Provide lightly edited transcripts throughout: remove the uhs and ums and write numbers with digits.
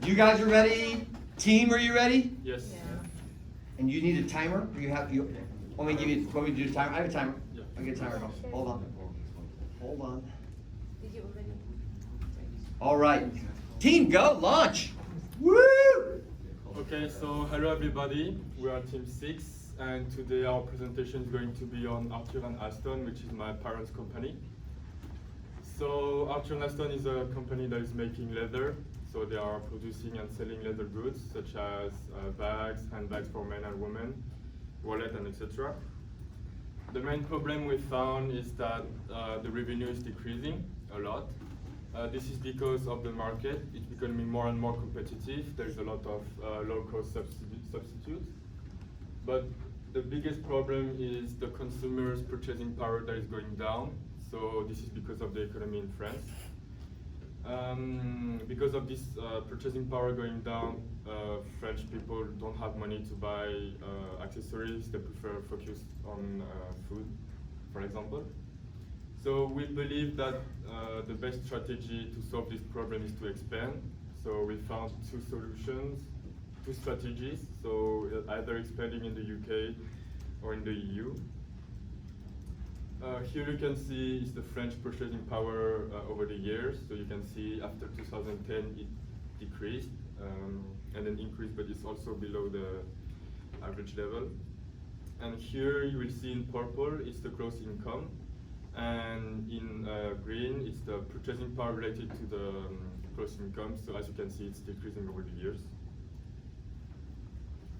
You guys are ready? Team, are you ready? Yes. And you need a timer? Or you want me to give you, want me to do a timer? I have a timer. Yeah. I'll get a timer. Hold on. Hold on. Did you already? All right. Team, go, launch. Woo! Okay, so hello everybody. We are Team 6, and today our presentation is going to be on Arthur and Aston, which is my parents' company. So Arthur and Aston is a company that is making leather. So they are producing and selling leather goods such as bags, handbags for men and women, wallet, and etc. The main problem we found is that the revenue is decreasing a lot. This is because of the market. It's becoming more and more competitive. There's a lot of low-cost substitutes. But the biggest problem is the consumer's purchasing power that is going down. So this is because of the economy in France. Because of this purchasing power going down, French people don't have money to buy accessories. They prefer focus on food, for example. So we believe that the best strategy to solve this problem is to expand. So we found two solutions, two strategies. So either expanding in the UK or in the EU. Here you can see is the French purchasing power over the years. So you can see after 2010 it decreased and then increased, but it's also below the average level. And here you will see in purple it's the gross income, and in green it's the purchasing power related to the gross income. So as you can see, it's decreasing over the years.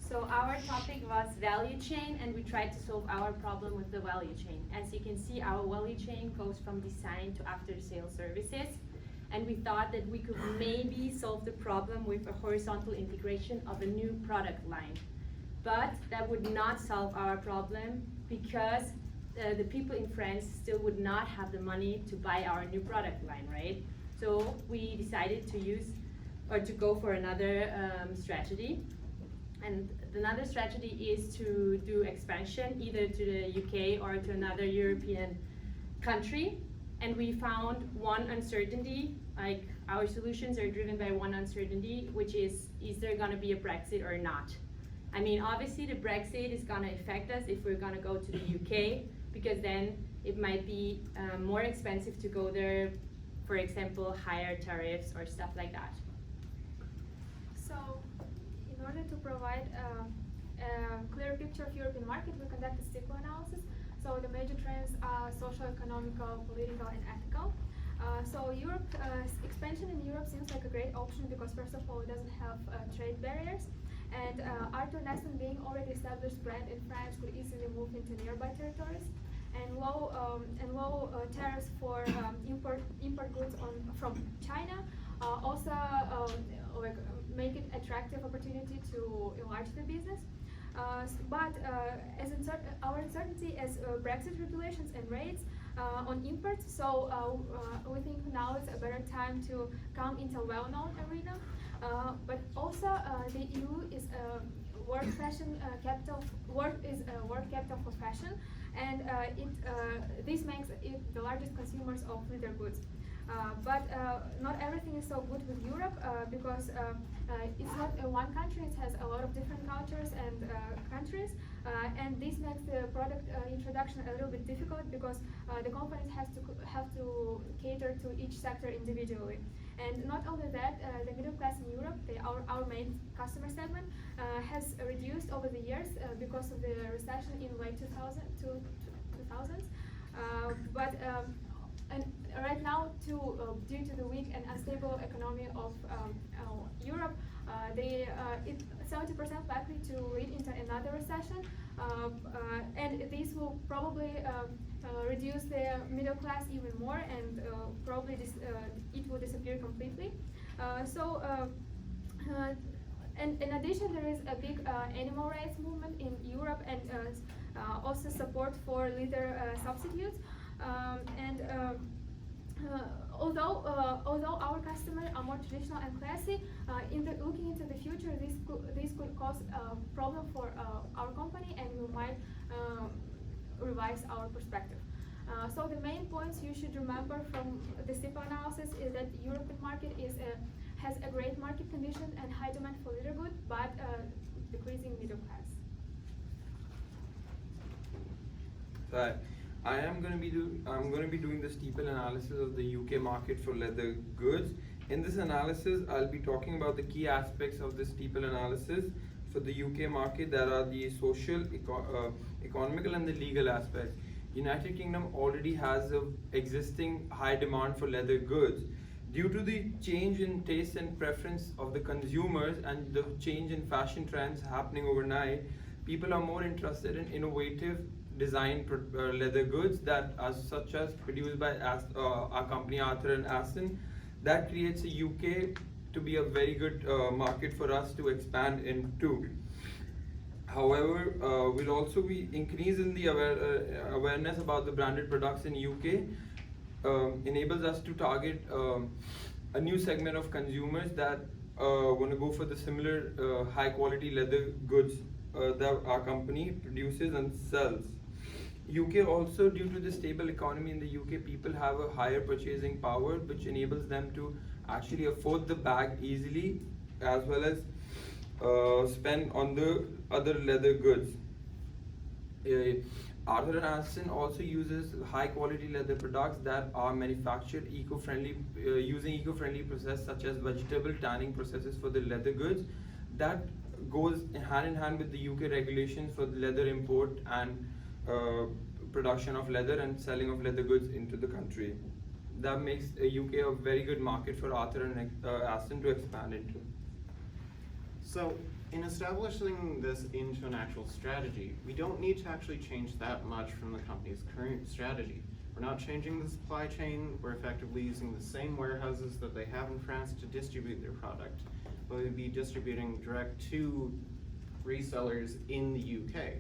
So our topic was value chain, and we tried to solve our problem with the value chain. As you can see, our value chain goes from design to after-sales services, and we thought that we could maybe solve the problem with a horizontal integration of a new product line. But that would not solve our problem because the people in France still would not have the money to buy our new product line, right? So we decided to use or to go for another strategy. And another strategy is to do expansion either to the UK or to another European country. And we found one uncertainty, like our solutions are driven by one uncertainty, which is there gonna be a Brexit or not? I mean, obviously the Brexit is gonna affect us if we're gonna go to the UK, because then it might be more expensive to go there, for example, higher tariffs or stuff like that. So, in order to provide a clear picture of European market, we conducted STICO analysis. So the major trends are social, economical, political, and ethical. So Europe, expansion in Europe seems like a great option because first of all, it doesn't have trade barriers. And Arthur and Aston, being already established brand in France, could easily move into nearby territories. And low tariffs for import goods from China also make it attractive opportunity to enlarge the business. But our uncertainty as Brexit regulations and rates on imports, so we think now is a better time to come into a well-known arena. But also the EU is a world fashion capital. World is a world capital for fashion, and this makes it the largest consumers of leather goods. But not everything is so good with Europe because it's not one country, it has a lot of different cultures and countries, and this makes the product introduction a little bit difficult because the companies have to cater to each sector individually. And not only that, the middle class in Europe, our main customer segment, has reduced over the years because of the recession in late 2000s. And right now, due to the weak and unstable economy of Europe, 70% likely to lead into another recession, and this will probably reduce the middle class even more, and probably it will disappear completely. And in addition, there is a big animal rights movement in Europe, and also support for leather substitutes. Although our customers are more traditional and classy, looking into the future, this could cause a problem for our company, and we might revise our perspective. So the main points you should remember from the STICO analysis is that European market has a great market condition and high demand for leather goods, but decreasing middle class. So I'm going to be doing the steeple analysis of the UK market for leather goods. In this analysis, I'll be talking about the key aspects of the steeple analysis for the UK market. That are the social, economical, and the legal aspects. United Kingdom already has a existing high demand for leather goods. Due to the change in taste and preference of the consumers and the change in fashion trends happening overnight, people are more interested in innovative design leather goods that are such as produced by our company Arthur and Aston. That creates a UK to be a very good market for us to expand into. However, we'll also be increasing the awareness about the branded products in UK. Enables us to target a new segment of consumers that want to go for the similar high quality leather goods that our company produces and sells. UK also, due to the stable economy in the UK, people have a higher purchasing power, which enables them to actually afford the bag easily, as well as spend on the other leather goods. Arthur and Aston also uses high quality leather products that are manufactured eco-friendly, using eco-friendly processes such as vegetable tanning processes for the leather goods. That goes hand in hand with the UK regulations for the leather import and production of leather and selling of leather goods into the country. That makes UK a very good market for Arthur and Aston to expand into. So, in establishing this into an actual strategy, we don't need to actually change that much from the company's current strategy. We're not changing the supply chain, we're effectively using the same warehouses that they have in France to distribute their product, but we'll be distributing direct to resellers in the UK.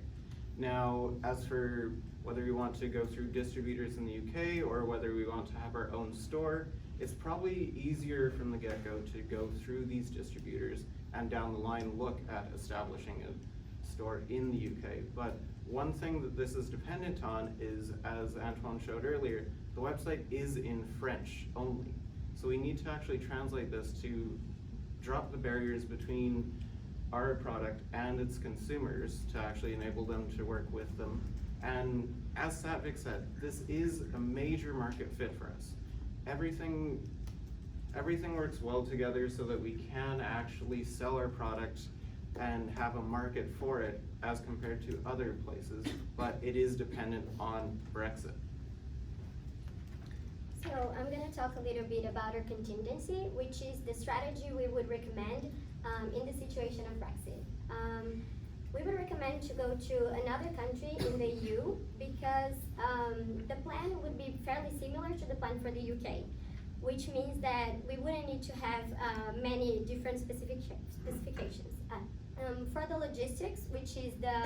Now, as for whether we want to go through distributors in the UK or whether we want to have our own store, it's probably easier from the get-go to go through these distributors and down the line look at establishing a store in the UK. But one thing that this is dependent on is, as Antoine showed earlier, the website is in French only. So we need to actually translate this to drop the barriers between our product and its consumers to actually enable them to work with them. And as Satvik said, this is a major market fit for us. Everything works well together so that we can actually sell our product and have a market for it as compared to other places, but it is dependent on Brexit. So I'm going to talk a little bit about our contingency, which is the strategy we would recommend in the situation of Brexit. We would recommend to go to another country in the EU because the plan would be fairly similar to the plan for the UK, which means that we wouldn't need to have many different specifications. For the logistics, which is the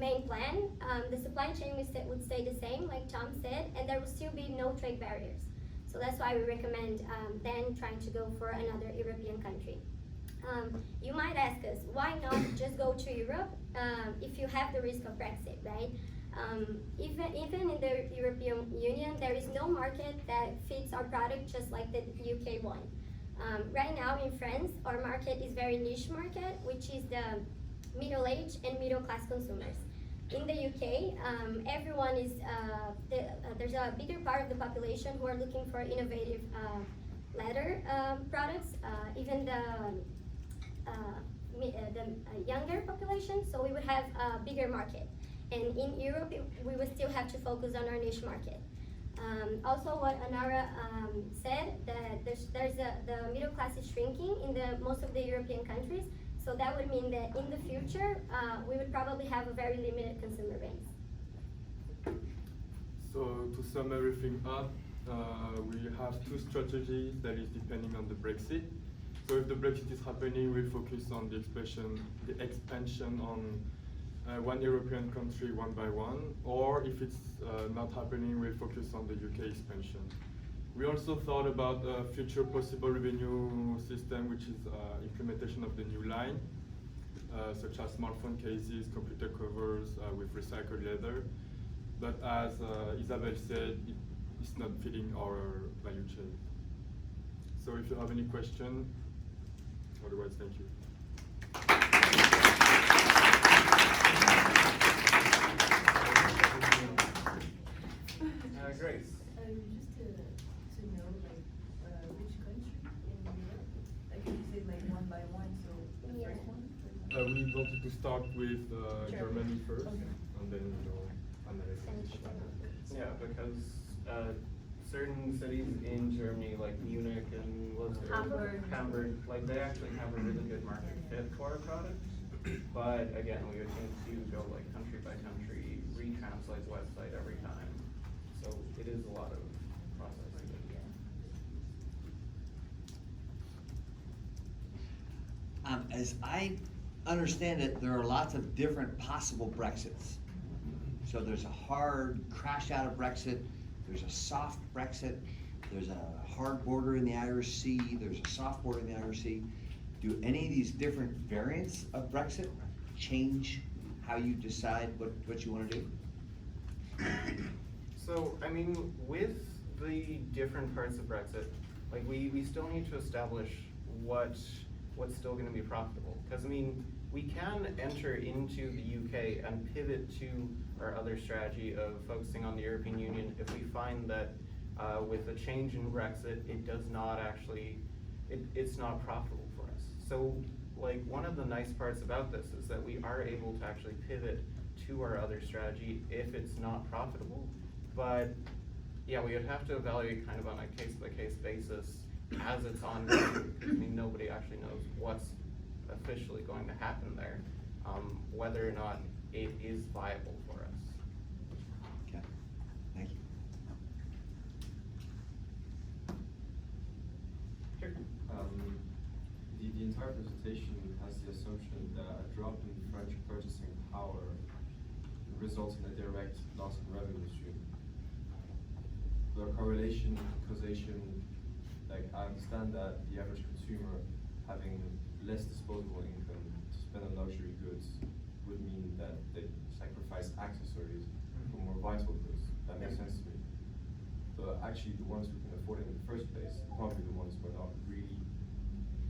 main plan, the supply chain would stay the same, like Tom said, and there will still be no trade barriers. So that's why we recommend then trying to go for another European country. You might ask us, why not just go to Europe if you have the risk of Brexit, right? Even in the European Union, there is no market that fits our product just like the UK one. Right now in France, our market is very niche market, which is the middle-aged and middle-class consumers. In the UK, everyone is, there's a bigger part of the population who are looking for innovative leather products, even the younger population, so we would have a bigger market. And in Europe, we would still have to focus on our niche market. Also, what Anara said, that the middle class is shrinking in most of the European countries, so that would mean that in the future, we would probably have a very limited consumer base. So to sum everything up, we have two strategies that is depending on the Brexit. So if the Brexit is happening, we focus on the expansion on one European country one by one, or if it's not happening, we'll focus on the UK expansion. We also thought about a future possible revenue system, which is implementation of the new line, such as smartphone cases, computer covers with recycled leather. But as Isabel said, it's not fitting our value chain. So if you have any question, Otherwise, thank you. Grace. Just to know, like, which country in Europe? Like, you said, like, one by one, so the Yeah. first one? We wanted to start with Germany first, Okay. and then analyze each one. Yeah, because certain cities in Germany, like Munich and Hamburg, like they actually have a really good market fit for our product. But again, we would need to go like country by country, retranslate the website every time. So it is a lot of processing. As I understand it, there are lots of different possible Brexits. So there's a hard crash out of Brexit, there's a soft Brexit, there's a hard border in the Irish Sea, there's a soft border in the Irish Sea. Do any of these different variants of Brexit change how you decide what you wanna do? So, I mean, with the different parts of Brexit, like we still need to establish what's still gonna be profitable. Cause I mean, we can enter into the UK and pivot to our other strategy of focusing on the European Union if we find that with a change in Brexit, it does not actually, it's not profitable for us. So, like, one of the nice parts about this is that we are able to actually pivot to our other strategy if it's not profitable. But yeah, we would have to evaluate kind of on a case-by-case basis as it's ongoing. I mean, nobody actually knows what's officially going to happen there, whether or not it is viable for us. Okay, thank you. Sure. The entire presentation has the assumption that a drop in French purchasing power results in a direct loss in revenue stream. The correlation, causation, like I understand that the average consumer having less disposable income to spend on luxury goods would mean that they sacrifice accessories for more vital goods. That makes sense to me. But actually the ones who can afford it in the first place are probably the ones who are not really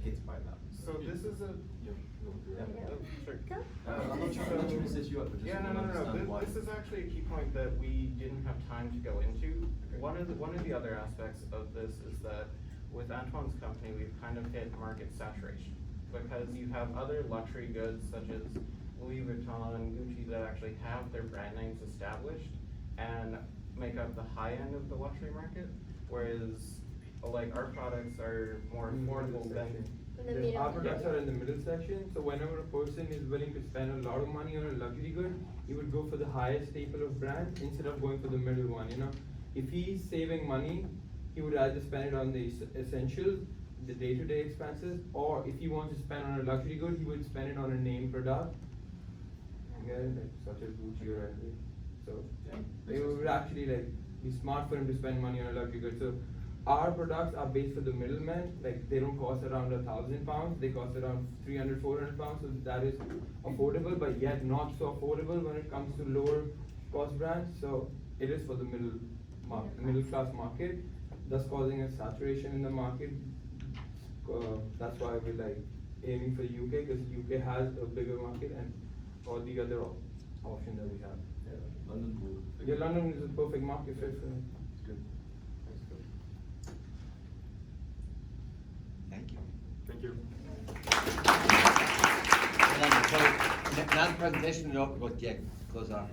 hit by that. So this is a, sure. I'm not trying to set you up, but just Yeah, want to understand why. This is actually a key point that we didn't have time to go into. One of the other aspects of this is that with Antoine's company, we've kind of hit market saturation because you have other luxury goods such as Louis Vuitton, Gucci that actually have their brand names established and make up the high end of the luxury market, whereas like our products are more affordable than. In the middle. Our products are in the middle section, so whenever a person is willing to spend a lot of money on a luxury good, he would go for the highest staple of brand instead of going for the middle one, you know. If he's saving money, he would either spend it on the essentials, the day-to-day expenses, or if he wants to spend on a luxury good, he would spend it on a name product, again, like such as Gucci or anything. So it would actually like be smart for him to spend money on a luxury good. So our products are based for the middlemen, like they don't cost around £1,000, they cost around 300, 400 pounds, so that is affordable, but yet not so affordable when it comes to lower cost brands. So it is for the middle class market, thus causing a saturation in the market. That's why we're like aiming for UK, because UK has a bigger market and all the other option that we have. London will. Yeah, London is a perfect market fit for it. It's good. Thank you. Thank you. And then now the presentation is over, go, Jack, close off.